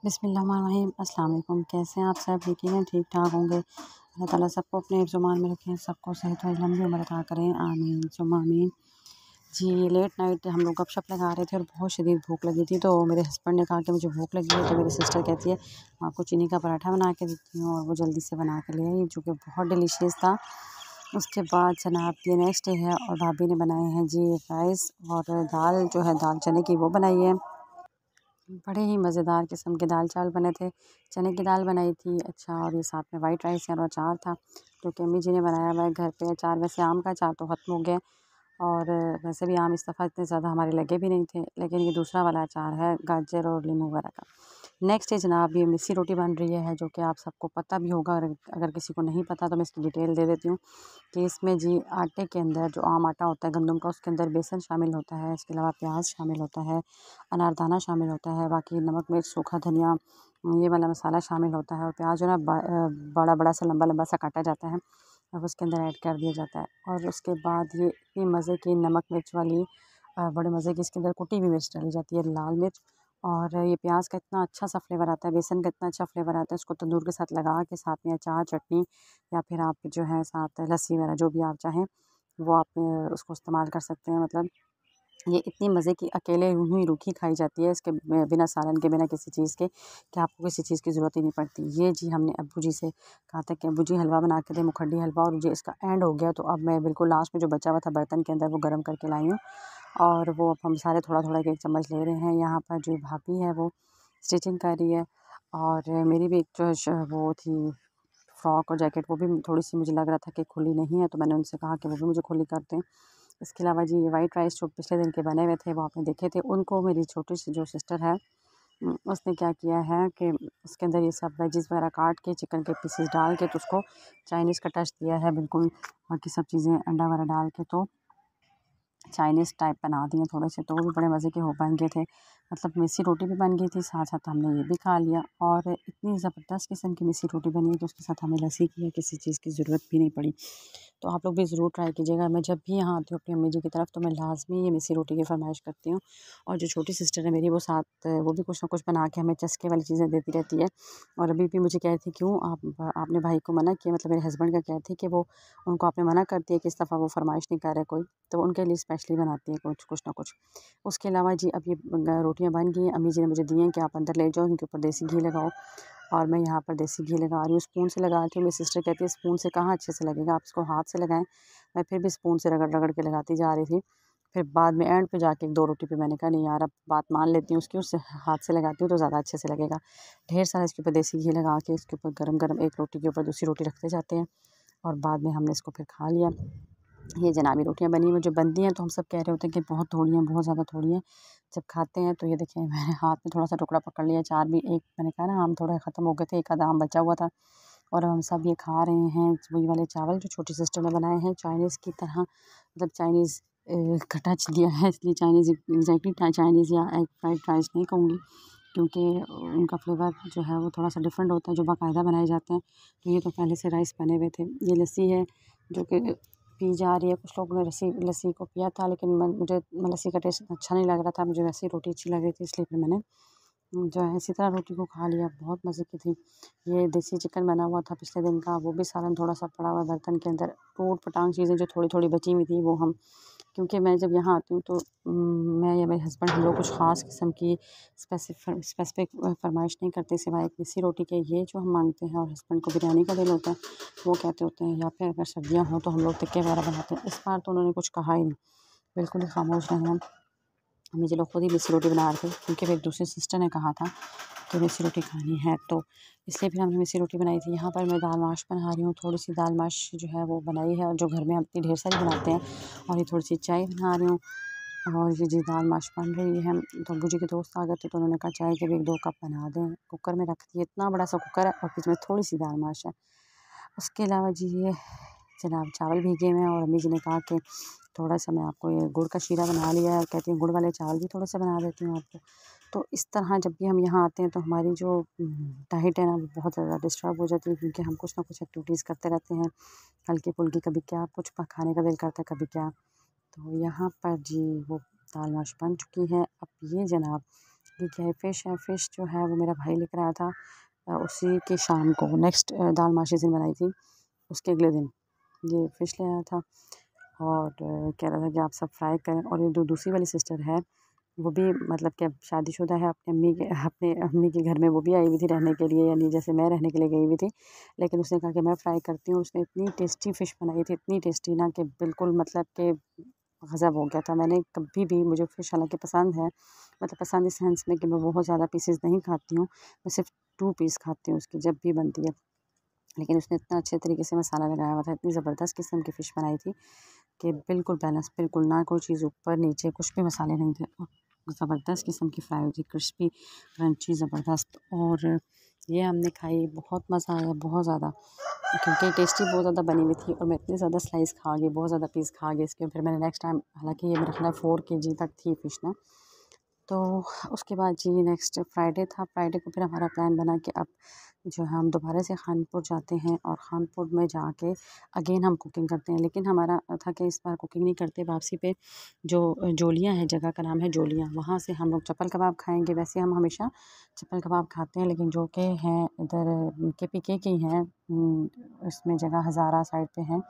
बिस्मिल्लाहिर्रहमानिर्रहीम। अस्सलाम वालेकुम। कैसे हैं आप सब? यकीनन ठीक ठाक होंगे। अल्लाह ताला सबको अपने हिफ्ज़-ओ-मान में रखें, सबको सेहत व लंबी उम्र अता करें। आमीन सुम्मा आमीन। जी, लेट नाइट हम लोग गपशप लगा रहे थे और बहुत शदीद भूख लगी थी, तो मेरे हस्बैंड ने कहा कि मुझे भूख लगी है, तो मेरी सिस्टर कहती है मैं आपको चीनी का पराठा बना के देती हूँ, और वो जल्दी से बना के ले आई, जो कि बहुत डिलीशियस था। उसके बाद जनाब ये नेक्स्ट डे है और भाभी ने बनाए हैं जी राइस और दाल, जो है दाल चने की, वो बनाई है। बड़े ही मज़ेदार किस्म के दाल चावल बने थे। चने की दाल बनाई थी, अच्छा, और ये साथ में वाइट राइस और अचार था, जो कि अम्मी जी ने बनाया हुआ है घर पे। अचार वैसे आम का अचार तो ख़त्म हो गया, और वैसे भी आम इस दफ़ा इतने ज़्यादा हमारे लगे भी नहीं थे, लेकिन ये दूसरा वाला अचार है गाजर और नींबू वगैरह का। नेक्स्ट है जनाब ये मिस्सी रोटी बन रही है, जो कि आप सबको पता भी होगा, और अगर किसी को नहीं पता तो मैं इसकी डिटेल दे देती हूँ कि इसमें जी आटे के अंदर, जो आम आटा होता है गंदम का, उसके अंदर बेसन शामिल होता है, इसके अलावा प्याज शामिल होता है, अनारदाना शामिल होता है, बाकी नमक मिर्च सूखा धनिया, ये वाला मसाला शामिल होता है, और प्याज जो है ना बड़ा बड़ा सा लंबा लंबा सा काटा जाता है और उसके अंदर ऐड कर दिया जाता है। और उसके बाद ये इतनी मज़े की नमक मिर्च वाली, बड़े मज़े की इसके अंदर कुटी हुई मिर्च डाली जाती है, लाल मिर्च, और ये प्याज का इतना अच्छा सा फ्लेवर आता है, बेसन का इतना अच्छा फ्लेवर आता है, उसको तंदूर के साथ लगा के साथ में अचार चटनी, या फिर आप जो है साथ लस्सी वगैरह जो भी आप चाहें वो आप उसको इस्तेमाल कर सकते हैं। मतलब ये इतनी मज़े की अकेले यूँ ही रूखी खाई जाती है, इसके बिना सालन के, बिना किसी चीज़ के, कि आपको किसी चीज़ की ज़रूरत ही नहीं पड़ती। ये जी हमने अब्बू जी से कहा था कि अब्बू जी हलवा बना के दें, मुखड्डी हलवा, और जो इसका एंड हो गया, तो अब मैं बिल्कुल लास्ट में जो बचा हुआ था बर्तन के अंदर वो गर्म करके लाई हूँ, और वो अब हम सारे थोड़ा थोड़ा एक चम्मच ले रहे हैं। यहाँ पर जो भाभी है वो स्टिचिंग कर रही है, और मेरी भी एक जो वो थी फ्रॉक और जैकेट, वो भी थोड़ी सी मुझे लग रहा था कि खुली नहीं है, तो मैंने उनसे कहा कि वो भी मुझे खुली कर दें। इसके अलावा जी ये वाइट राइस जो पिछले दिन के बने हुए थे वो आपने देखे थे, उनको मेरी छोटी सी जो सिस्टर है उसने क्या किया है कि उसके अंदर ये सब वेजिस वगैरह काट के, चिकन के पीसेस डाल के, तो उसको चाइनीज़ का टच दिया है बिल्कुल, बाकी सब चीज़ें अंडा वगैरह डाल के, तो चाइनीज़ टाइप बना दिए थोड़े से, तो वो भी बड़े मज़े के हो बन गए थे। मतलब मिस्सी रोटी भी बन गई थी, साथ साथ हमने ये भी खा लिया, और इतनी ज़बरदस्त किस्म की मिस्सी रोटी बनी है कि उसके साथ हमें लस्सी की या किसी चीज़ की ज़रूरत भी नहीं पड़ी। तो आप लोग भी ज़रूर ट्राई कीजिएगा। मैं जब भी यहाँ आती हूँ अपनी अम्मी जी की तरफ, तो मैं लाज़मी ये मिस्सी रोटी की फ़रमाइश करती हूँ, और जो छोटी सिस्टर है मेरी वो साथ वो भी कुछ ना कुछ बना के हमें चस्के वाली चीज़ें देती रहती है। और अभी भी मुझे कह रही थी क्यों आपने भाई को मना किया, मतलब मेरे हस्बैंड का कह रही थी कि वो उनको आपने मना कर दिया कि इस दफ़ा वो फ़रमाइश नहीं कर रहे कोई, तो उनके लिए स्पेशली बनाती है कुछ कुछ ना कुछ। उसके अलावा जी अब ये रोटियाँ बन गई हैं, अम्मी जी ने मुझे दी हैं कि आप अंदर ले जाओ, इनके ऊपर देसी घी लगाओ, और मैं यहाँ पर देसी घी लगा रही हूँ, स्पून से लगा रही हूँ। मेरी सिस्टर कहती है स्पून से कहाँ अच्छे से लगेगा, आप इसको हाथ से लगाएं। मैं फिर भी स्पून से रगड़ रगड़ के लगाती जा रही थी। फिर बाद में एंड पे जाके एक दो रोटी पे मैंने कहा नहीं यार, अब बात मान लेती हूँ उसकी, उससे हाथ से लगाती हूँ तो ज़्यादा अच्छे से लगेगा। ढेर सारा इसके ऊपर देसी घी लगा के इसके ऊपर गरम गरम एक रोटी के ऊपर दूसरी रोटी रखते जाते हैं, और बाद में हमने इसको फिर खा लिया। ये जनाबी रोटियाँ बनी हुई जो बनती हैं, तो हम सब कह रहे होते हैं कि बहुत थोड़ी हैं, बहुत ज़्यादा थोड़ी हैं। जब खाते हैं तो ये देखिए मैंने हाथ में थोड़ा सा टुकड़ा पकड़ लिया, चार भी, एक मैंने कहा ना आम थोड़े ख़त्म हो गए थे, एक आधा आम बचा हुआ था, और हम सब ये खा रहे हैं वही वाले चावल जो छोटी सिस्टर ने बनाए हैं चाइनीज़ की तरह, मतलब चाइनीज़ का टच दिया है, इसलिए चाइनीज़ एग्जैक्टली चाइनीज़ या एग फ्राइड राइस नहीं कहूँगी, क्योंकि उनका फ्लेवर जो है वो थोड़ा सा डिफरेंट होता है, जो बाकायदा बनाए जाते हैं। तो ये तो पहले से राइस बने हुए थे। ये लस्सी है जो कि पी जा रही है, कुछ लोगों ने लस्सी को पिया था, लेकिन मुझे लस्सी का टेस्ट अच्छा नहीं लग रहा था, मुझे वैसे ही रोटी अच्छी लग रही थी, इसलिए फिर मैंने जो है इसी तरह रोटी को खा लिया। बहुत मज़े की थी। ये देसी चिकन बना हुआ था पिछले दिन का, वो भी सालन थोड़ा सा पड़ा हुआ बर्तन के अंदर, टूट पटांग चीज़ें जो थोड़ी थोड़ी बची हुई थी वो हम, क्योंकि मैं जब यहाँ आती हूँ तो मैं या मेरे हस्बैंड हम लोग कुछ ख़ास किस्म की स्पेसिफिक फरमाइश नहीं करते सिवाय एक मिस्सी रोटी के, ये जो हम मांगते हैं, और हस्बैंड को बिरयानी का दिल होता है, वो कहते होते हैं, या फिर अगर सर्दियाँ हों तो हम लोग टिक्के वगैरह बनाते हैं। इस बार तो उन्होंने कुछ कहा ही नहीं, बिल्कुल ही खामोश रहे हैं। मुझे लोग खुद ही मिस्सी रोटी बना रहे थे, क्योंकि मेरी दूसरी सिस्टर ने कहा था कि मिस्सी रोटी खानी है, तो इसलिए फिर हमने मिस्सी रोटी बनाई थी। यहाँ पर मैं दाल माश बना रही हूँ, थोड़ी सी दाल माश जो है वो बनाई है, और जो घर में हम इतनी ढेर सारी बनाते हैं, और ये थोड़ी सी चाय बना रही हूँ, और ये जी दाल माश बन रही है। तो अब्बू जी के दोस्त आ गए थे, तो उन्होंने कहा चाय के भी एक दो कप बना दें, कुकर में रख दिए, इतना बड़ा सा कुकर है, और इसमें थोड़ी सी दाल माश है। उसके अलावा जी ये जनाब चावल भीगे हुए हैं, और अम्मी जी ने कहा कि थोड़ा सा मैं आपको ये गुड़ का शीरा बना लिया है, कहती हूँ गुड़ वाले चावल भी थोड़े से बना देती हूँ आपको। तो इस तरह जब भी हम यहाँ आते हैं तो हमारी जो डाइट है ना वो बहुत ज़्यादा डिस्टर्ब हो जाती है, क्योंकि हम कुछ ना कुछ एक्टिविटीज़ करते रहते हैं, हल्की फुल्की, कभी क्या कुछ खाने का दिल करता है, कभी क्या। तो यहाँ पर जी वो दाल माश बन चुकी है। अब ये जनाब ये क्या है, फ़िश है। फ़िश जो है वो मेरा भाई लेकर आया था उसी के शाम को, नेक्स्ट दाल माशी जिन बनाई थी उसके अगले दिन ये फ़िश ले आया था और कह रहा था कि आप सब फ्राई करें। और ये जो दूसरी वाली सिस्टर है वो भी मतलब कि अब शादीशुदा है, अपने अम्मी के घर में वो भी आई हुई थी रहने के लिए, यानी जैसे मैं रहने के लिए गई हुई थी। लेकिन उसने कहा कि मैं फ्राई करती हूँ। उसने इतनी टेस्टी फ़िश बनाई थी, इतनी टेस्टी ना कि बिल्कुल मतलब कि गज़ब हो गया था। मैंने कभी भी, मुझे फ़िश हालाँकि पसंद है, मतलब पसंद इस सेंस में कि मैं बहुत ज़्यादा पीसेस नहीं खाती हूँ, मैं सिर्फ़ 2 पीस खाती हूँ उसकी जब भी बनती है। लेकिन उसने इतना अच्छे तरीके से मसाला लगाया हुआ था, इतनी ज़बरदस्त किस्म की फ़िश बनाई थी कि बिल्कुल बैलेंस, बिल्कुल ना कोई चीज़ ऊपर नीचे, कुछ भी मसाले नहीं थे और ज़बरदस्त किस्म की फ्राई हुई थी, क्रिस्पी, क्रंची, ज़बरदस्त। और ये हमने खाई, बहुत मज़ा आया, बहुत ज़्यादा, क्योंकि टेस्टी बहुत ज़्यादा बनी हुई थी और मैं इतनी ज़्यादा स्लाइस खा गई, बहुत ज़्यादा पीस खा गई इसके। फिर मैंने नेक्स्ट टाइम, हालाँकि ये मेरा ख़्याल है 4 केजी तक थी फ़िश ना। तो उसके बाद जी नेक्स्ट फ्राइडे था। फ्राइडे को फिर हमारा प्लान बना कि अब जो है हम दोबारा से खानपुर जाते हैं और खानपुर में जाके अगेन हम कुकिंग करते हैं। लेकिन हमारा था कि इस बार कुकिंग नहीं करते, वापसी पे जो जोलियाँ है, जगह का नाम है जोलियाँ, वहाँ से हम लोग चप्पल कबाब खाएँगे। वैसे हम हमेशा चप्पल कबाब खाते हैं, लेकिन जो कि हैं इधर केपीके की हैं, इसमें जगह हज़ारा साइड पे है,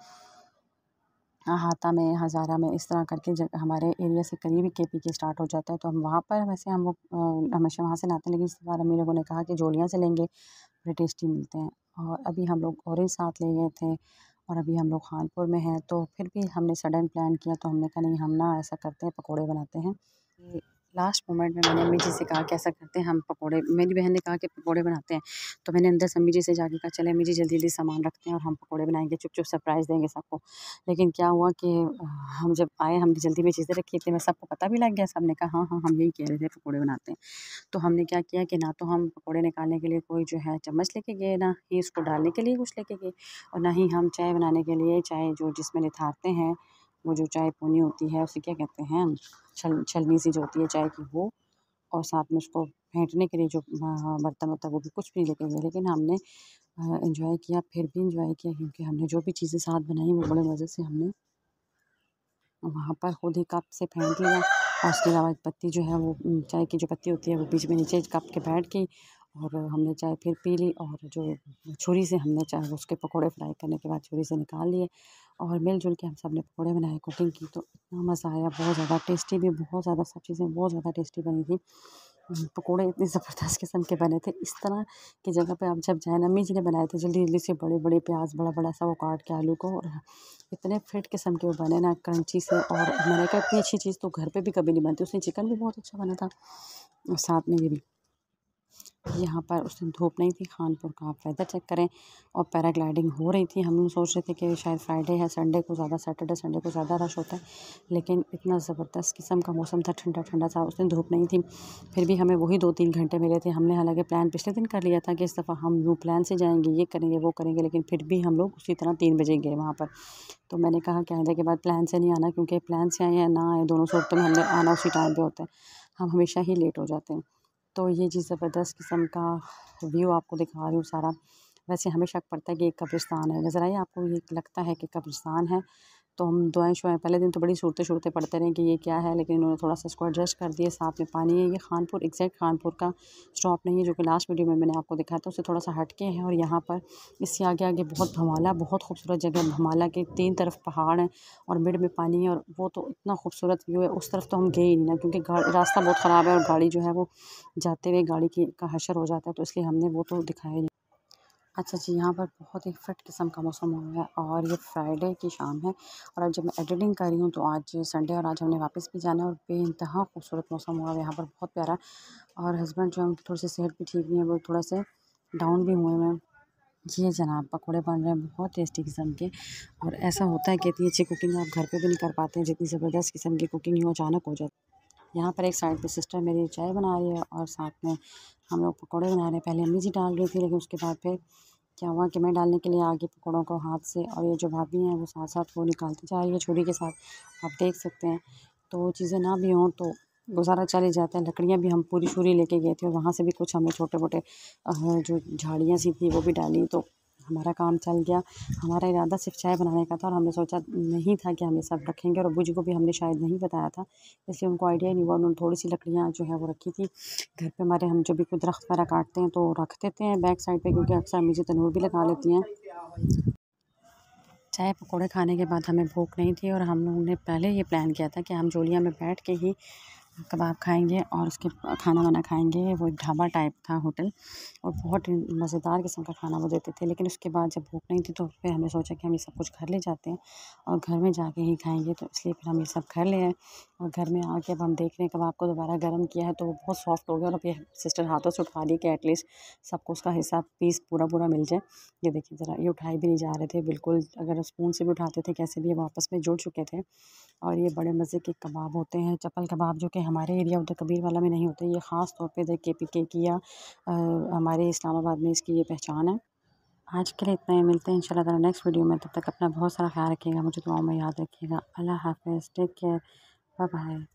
हाता में, हज़ारा में, इस तरह करके हमारे एरिया से करीब ही केपीके स्टार्ट हो जाता है। तो हम वहाँ पर, वैसे हम लोग हमेशा वहाँ से लाते हैं, लेकिन इस बार अम्मी लोगों ने कहा कि जोलियाँ से लेंगे, बड़े टेस्टी मिलते हैं। और अभी हम लोग ऑरेंज साथ ले गए थे और अभी हम लोग खानपुर में हैं, तो फिर भी हमने सडन प्लान किया, तो हमने कहा नहीं, हम ना ऐसा करते हैं, पकौड़े बनाते हैं। लास्ट मोमेंट में मैंने अम्मी जी से कहा कि ऐसा करते हैं, हम पकौड़े, मेरी बहन ने कहा कि पकौड़े बनाते हैं, तो मैंने अंदर से अम्मी जी से जाके कहा चले अम्मी जी जल्दी-जल्दी सामान रखते हैं और हम पकौड़े बनाएँगे, चुप-चुप सरप्राइज़ देंगे सबको। लेकिन क्या हुआ कि हम जब आए, हमने जल्दी में चीज़ें रखी थी, मैं सबको पता भी लग गया, सबने कहा हाँ, हाँ, हम यही कह रहे थे पकौड़े बनाते हैं। तो हमने क्या किया कि ना तो हम पकौड़े निकालने के लिए कोई जो है चम्मच लेके गए, ना ही उसको डालने के लिए कुछ लेके गए, और ना ही हम चाय बनाने के लिए, चाय जो जिसमें निथारते हैं, वो जो चाय पूनी होती है उसे क्या कहते हैं, छलनी सी जो होती है चाय की, वो, और साथ में उसको फेंटने के लिए जो बर्तन होता है, वो भी कुछ भी नहीं लेके गए। लेकिन हमने एंजॉय किया, फिर भी एंजॉय किया, क्योंकि हमने जो भी चीज़ें साथ बनाई वो बड़े मज़े से हमने वहाँ पर खुद ही कप से फेंट लिया। और उसके अलावा एक पत्ती जो है वो, चाय की जो पत्ती होती है वो बीच में नीचे कप के बैठ गई और हमने चाय फिर पी ली। और जो छुरी से हमने चाय, उसके पकौड़े फ्राई करने के बाद छुरी से निकाल लिए और मिल-जुल के हम सब ने पकौड़े बनाए, कुकिंग की, तो इतना मज़ा आया, बहुत ज़्यादा टेस्टी भी, बहुत ज़्यादा, सब चीज़ें बहुत ज़्यादा टेस्टी बनी थी। पकौड़े इतनी ज़बरदस्त किस्म के बने थे, इस तरह की जगह पे आप जब जाएँ ना, अम्मी जी ने बनाए थे जल्दी-जल्दी से, बड़े-बड़े प्याज़ बड़ा-बड़ा सा वो काट के आलू को, और इतने फिट किस्म के वो बने ना क्रंची से। और मैंने कहा इतनी अच्छी चीज़ तो घर पे भी कभी नहीं बनती। उसने चिकन भी बहुत अच्छा बना था और साथ में ये भी। यहाँ पर उस दिन धूप नहीं थी, खानपुर का आप वेदर चेक करें, और पैराग्लाइडिंग हो रही थी। हम लोग सोच रहे थे कि शायद फ्राइडे है, संडे को ज़्यादा, सैटरडे संडे को ज़्यादा रश होता है, लेकिन इतना ज़बरदस्त किस्म का मौसम था, ठंडा-ठंडा सा, उस दिन धूप नहीं थी। फिर भी हमें वही 2-3 घंटे मिले थे। हमने हालाँकि प्लान पिछले दिन कर लिया था कि इस दफ़ा हम न्यू प्लान से जाएँगे, ये करेंगे, वो करेंगे, लेकिन फिर भी हम लोग उसी तरह 3 बजे गए वहाँ पर। तो मैंने कहा कि आइंदा के बाद प्लान से नहीं आना, क्योंकि प्लान से आए या ना आए, दोनों सूरतों में हमने आना उसी टाइम पे होता है। हम हमेशा ही लेट हो जाते हैं। तो ये जी ज़बरदस्त किस्म का व्यू आपको दिखा रही हूँ सारा। वैसे हमें शक पड़ता है कि एक कब्रिस्तान है, नज़र आई आपको, ये लगता है कि कब्रिस्तान है। तो हम दुआएँ-शुआएँ, पहले दिन तो बड़ी सूरतें-शूरतें पढ़ते रहे कि ये क्या है, लेकिन इन्होंने थोड़ा-सा इसको एडजस्ट कर दिया। साथ में पानी है, ये खानपुर, एग्ज़ैक्ट खानपुर का स्टॉप नहीं है, जो कि लास्ट वीडियो में मैंने आपको दिखाया था, उससे थोड़ा-सा हट के है। और यहाँ पर इससे आगे-आगे बहुत भमाला, बहुत खूबसूरत जगह है। भमाला के 3 तरफ पहाड़ हैं और मिड में पानी है, और वो तो इतना खूबसूरत व्यू है। उस तरफ तो हम गए ही नहीं ना, क्योंकि रास्ता बहुत ख़राब है और गाड़ी जो है वो जाते हुए गाड़ी की का हशर हो जाता है, तो इसलिए हमने वो तो दिखाया ही नहीं। अच्छा जी, यहाँ पर बहुत ही फिट किस्म का मौसम हो गया है और ये फ्राइडे की शाम है, और अब जब मैं एडिटिंग कर रही हूँ तो आज संडे, और आज हमने वापस भी जाना है, और बेइंतहा खूबसूरत मौसम हुआ है यहाँ पर, बहुत प्यारा। और हस्बैंड जो है उनकी थोड़ी सी सेहत भी ठीक नहीं है, वो थोड़ा से डाउन भी हुए हुए हैं। जी जनाब, पकौड़े बन रहे हैं बहुत टेस्टी किस्म के। और ऐसा होता है कि इतनी अच्छी कुकिंग आप घर पे भी नहीं कर पाते हैं, जितनी ज़बरदस्त किस्म की कुकिंग यूँ अचानक हो जाती है। यहाँ पर एक साइड पे सिस्टर मेरी चाय बना रही है और साथ में हम लोग पकौड़े बना रहे हैं। पहले अम्मी जी डाल रही थी, लेकिन उसके बाद फिर क्या हुआ कि मैं डालने के लिए आ गई पकौड़ों को हाथ से, और ये जो भाभी हैं वो साथ-साथ वो निकालती जा रही है छुरी के साथ, आप देख सकते हैं। तो वो चीज़ें ना भी हों तो गुज़ारा चल ही जाता है। लकड़ियाँ भी हम पूरी छुरी लेके गए थे, और वहाँ से भी कुछ हमने छोटे-मोटे जो झाड़ियाँ सी थी वो भी डाली, तो हमारा काम चल गया। हमारा इरादा सिर्फ़ चाय बनाने का था और हमने सोचा नहीं था कि हम ये सब रखेंगे, और अब्बू जी को भी हमने शायद नहीं बताया था, इसलिए उनको आइडिया ही नहीं हुआ। उन्होंने थोड़ी-सी लकड़ियाँ जो है वो रखी थी। घर पे हमारे हम जब भी कोई दरख़्त वगैरह काटते हैं तो रख देते हैं बैक साइड पे, क्योंकि अक्सर अम्मी जी तनूर भी लगा लेती हैं। चाय पकौड़े खाने के बाद हमें भूख नहीं थी और हम लोगों ने पहले ये प्लान किया था कि हम जोलिया में बैठ के ही कबाब खाएंगे और उसके खाना वाना खाएंगे। वो एक ढाबा टाइप था होटल, और बहुत ही मज़ेदार किस्म का खाना वो देते थे। लेकिन उसके बाद जब भूख नहीं थी तो फिर हमने सोचा कि हम ये सब कुछ घर ले जाते हैं और घर में जाके ही खाएंगे, तो इसलिए फिर हम ये सब घर ले आए। और घर में आके अब हम देख रहे हैं कबाब को दोबारा गर्म किया है तो वो बहुत सॉफ्ट हो गया, और अब ये सिस्टर हाथों से उठा रही है कि एटलीस्ट सबको उसका हिस्सा पीस पूरा पूरा मिल जाए। ये देखिए ज़रा, ये उठाए भी नहीं जा रहे थे बिल्कुल, अगर स्पून से भी उठाते थे कैसे भी ये आपस में जुड़ चुके थे। और ये बड़े मज़े के कबाब होते हैं, चपल कबाब, जो कि हमारे एरिया उधर कबीरवाला में नहीं होते। ये ख़ास तौर पे इधर KPK की या हमारे इस्लामाबाद में इसकी ये पहचान है। आज के लिए इतना ही, मिलते हैं इंशाल्लाह ताला नेक्स्ट वीडियो में। तब तक अपना बहुत सारा ख़्याल रखिएगा, मुझे दुआओं में याद रखिएगा। अल्लाह हाफ़िज़, टेक केयर, बाय बाय।